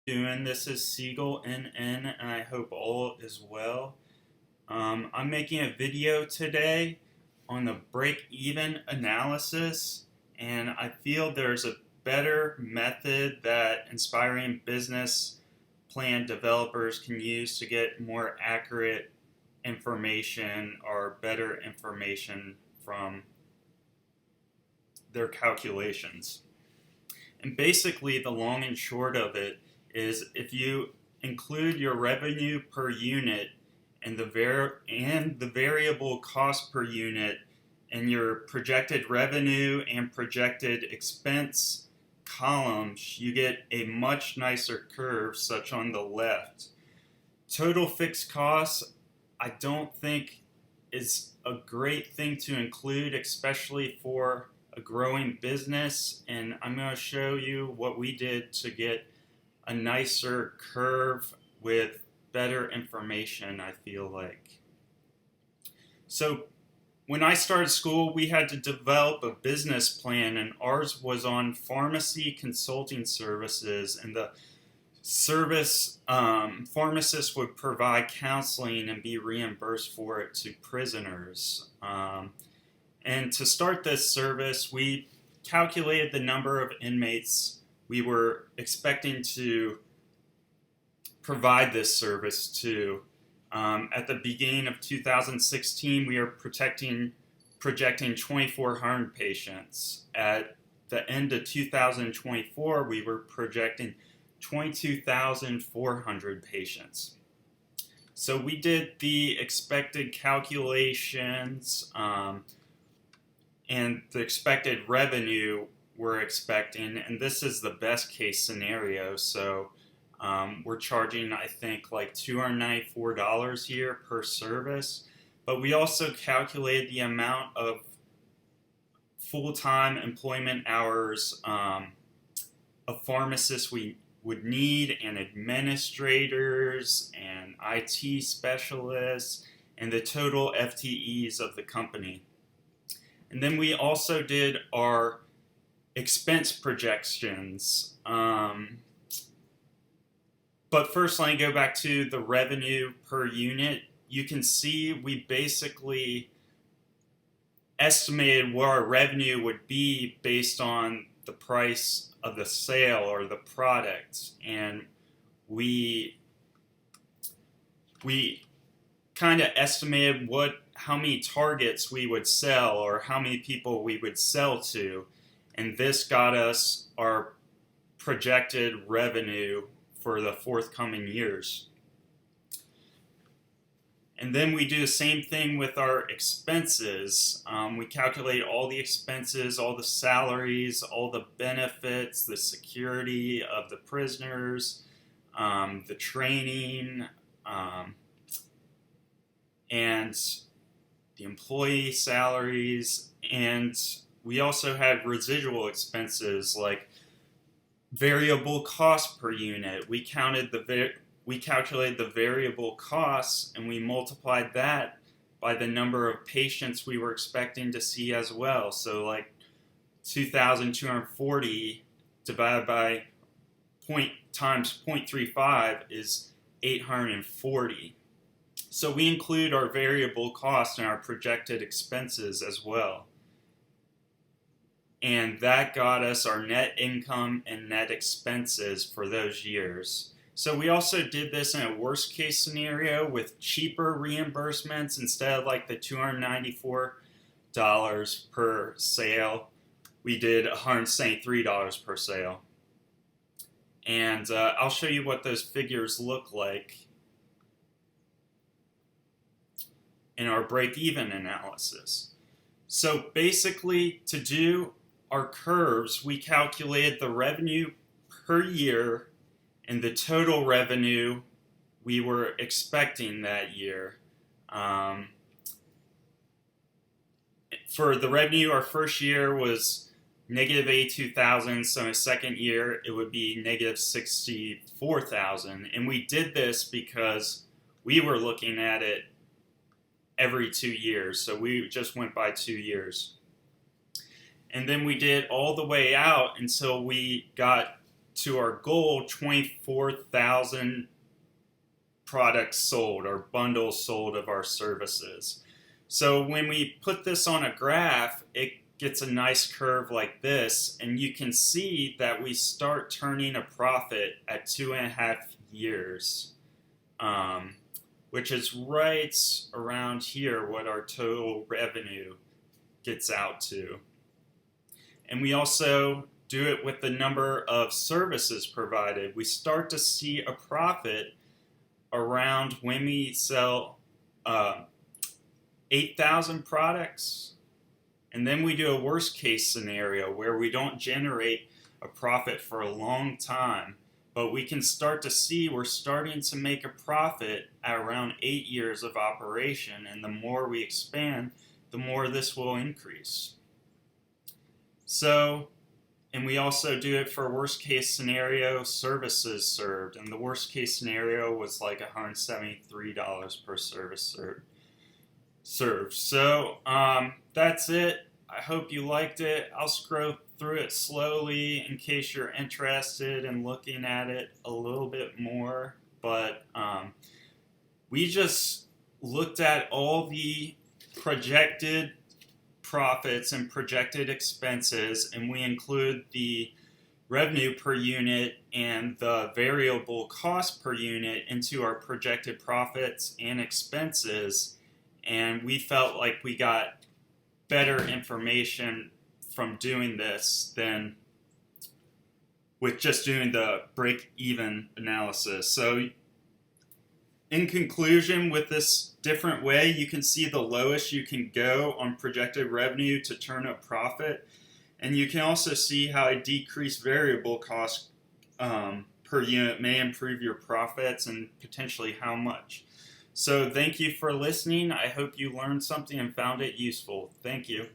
Doing this is Siegel NN, and I hope all is well. I'm making a video today on the break-even analysis, and I feel there's a better method that inspiring business plan developers can use to get more accurate information or better information from their calculations. And basically, the long and short of it is if you include your revenue per unit and the variable cost per unit in your projected revenue and projected expense columns, you get a much nicer curve, such on the left. Total fixed costs, I don't think is a great thing to include, especially for a growing business, and I'm going to show you what we did to get a nicer curve with better information, I feel like. So when I started school, we had to develop a business plan, and ours was on pharmacy consulting services, and the service pharmacist would provide counseling and be reimbursed for it to prisoners. And to start this service, we calculated the number of inmates we were expecting to provide this service to. At the beginning of 2016, we are projecting 2,400 patients. At the end of 2024, we were projecting 22,400 patients. So we did the expected calculations, and the expected revenue we're expecting, and this is the best case scenario. So we're charging, I think, like $294 here per service, but we also calculated the amount of full-time employment hours a pharmacist we would need, and administrators and IT specialists, and the total FTEs of the company. And then we also did our expense projections. But first, let me go back to the revenue per unit. You can see we basically estimated what our revenue would be based on the price of the sale or the product. And we kind of estimated how many targets we would sell or how many people we would sell to, and this got us our projected revenue for the forthcoming years. And then we do the same thing with our expenses. We calculate all the expenses, all the salaries, all the benefits, the security of the prisoners, the training, and the employee salaries, and we also had residual expenses like variable cost per unit. We calculated the variable costs, and we multiplied that by the number of patients we were expecting to see as well. So like 2,240 divided by times 0.35 is 840. So we include our variable costs and our projected expenses as well. And that got us our net income and net expenses for those years. So we also did this in a worst case scenario with cheaper reimbursements. Instead of like the $294 per sale, we did $173 per sale. And I'll show you what those figures look like in our break-even analysis. So basically, to do our curves, we calculated the revenue per year and the total revenue we were expecting that year. For the revenue, our first year was negative 82,000, so in the second year it would be negative 64,000. And we did this because we were looking at it every 2 years, so we just went by 2 years. And then we did all the way out until we got to our goal 24,000 products sold or bundles sold of our services. So when we put this on a graph, it gets a nice curve like this, and you can see that we start turning a profit at 2.5 years, which is right around here what our total revenue gets out to. And we also do it with the number of services provided. We start to see a profit around when we sell 8,000 products. And then we do a worst case scenario where we don't generate a profit for a long time, but we can start to see we're starting to make a profit at around 8 years of operation, and the more we expand, the more this will increase. So, and we also do it for worst case scenario services served, and the worst case scenario was like $173 per service served. So that's it. I hope you liked it. I'll scroll through it slowly in case you're interested in looking at it a little bit more. But we just looked at all the projected profits and projected expenses, and we include the revenue per unit and the variable cost per unit into our projected profits and expenses. And we felt like we got better information from doing this than with just doing the break-even analysis. So in conclusion, with this different way, you can see the lowest you can go on projected revenue to turn a profit. And you can also see how a decreased variable cost per unit may improve your profits and potentially how much. So thank you for listening. I hope you learned something and found it useful. Thank you.